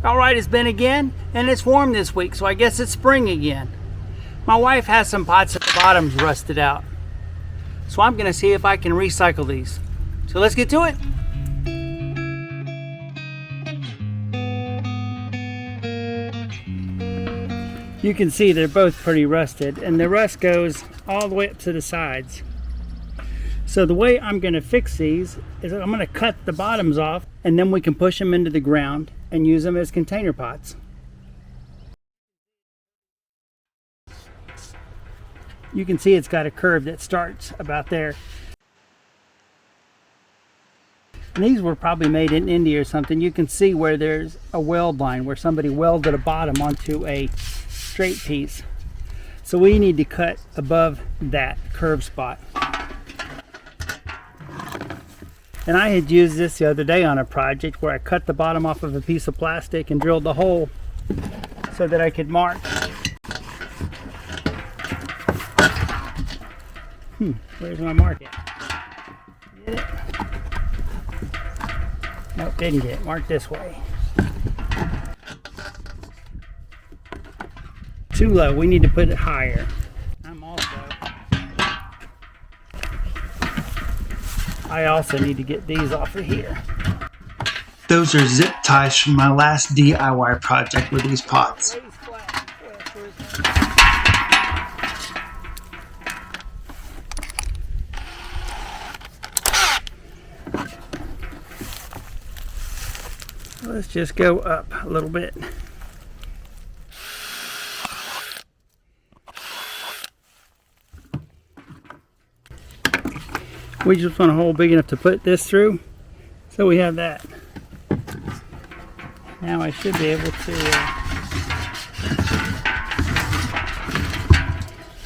Alright, it's been again, and it's warm this week, so I guess it's spring again. My wife has some pots at the bottoms rusted out, so I'm going to see if I can recycle these. So let's get to it. You can see they're both pretty rusted, and the rust goes all the way up to the sides. So the way I'm going to fix these is I'm going to cut the bottoms off, and then we can push them into the ground and use them as container pots. You can see it's got a curve that starts about there. And these were probably made in India or something. You can see where there's a weld line where somebody welded a bottom onto a straight piece. So we need to cut above that curve spot. And I had used this the other day on a project where I cut the bottom off of a piece of plastic and drilled the hole so that I could mark. Where's my mark at? Get it? Nope, didn't get it. Mark this way. Too low. We need to put it higher. I also need to get these off of here. Those are zip ties from my last DIY project with these pots. Let's just go up a little bit. We just want a hole big enough to put this through, so we have that. Now I should be able to,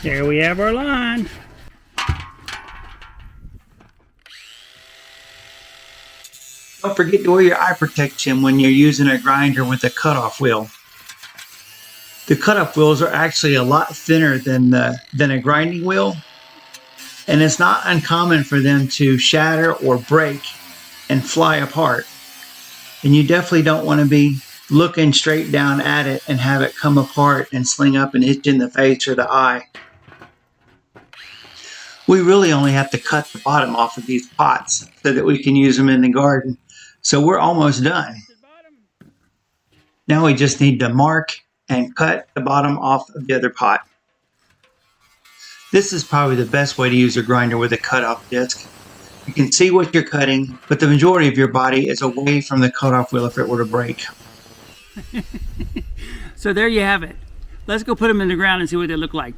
there we have our line. Don't forget to wear your eye protection when you're using a grinder with a cutoff wheel. The cutoff wheels are actually a lot thinner than a grinding wheel. And it's not uncommon for them to shatter or break and fly apart. And you definitely don't want to be looking straight down at it and have it come apart and sling up and hit you in the face or the eye. We really only have to cut the bottom off of these pots so that we can use them in the garden. So we're almost done. Now we just need to mark and cut the bottom off of the other pot. This is probably the best way to use a grinder with a cutoff disc. You can see what you're cutting, but the majority of your body is away from the cutoff wheel if it were to break. So there you have it. Let's go put them in the ground and see what they look like.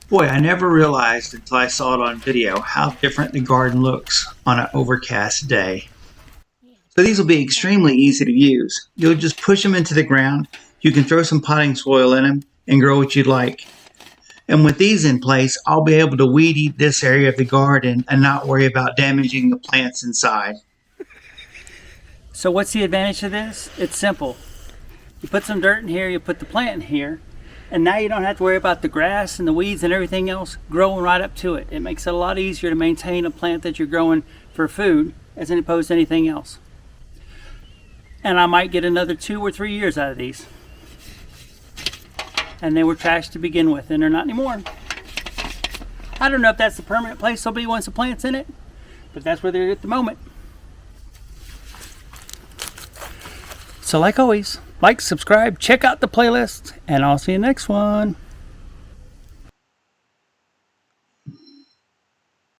Boy, I never realized until I saw it on video how different the garden looks on an overcast day. So these will be extremely easy to use. You'll just push them into the ground. You can throw some potting soil in them and grow what you'd like. And with these in place, I'll be able to weed eat this area of the garden and not worry about damaging the plants inside. So what's the advantage of this? It's simple. You put some dirt in here, you put the plant in here, and now you don't have to worry about the grass and the weeds and everything else growing right up to it. It makes it a lot easier to maintain a plant that you're growing for food as opposed to anything else. And I might get another 2 or 3 years out of these. And they were trash to begin with, and they're not anymore. I don't know if that's the permanent place somebody wants the plants in it, but that's where they're at the moment. So like always, like, subscribe, check out the playlist, and I'll see you next one.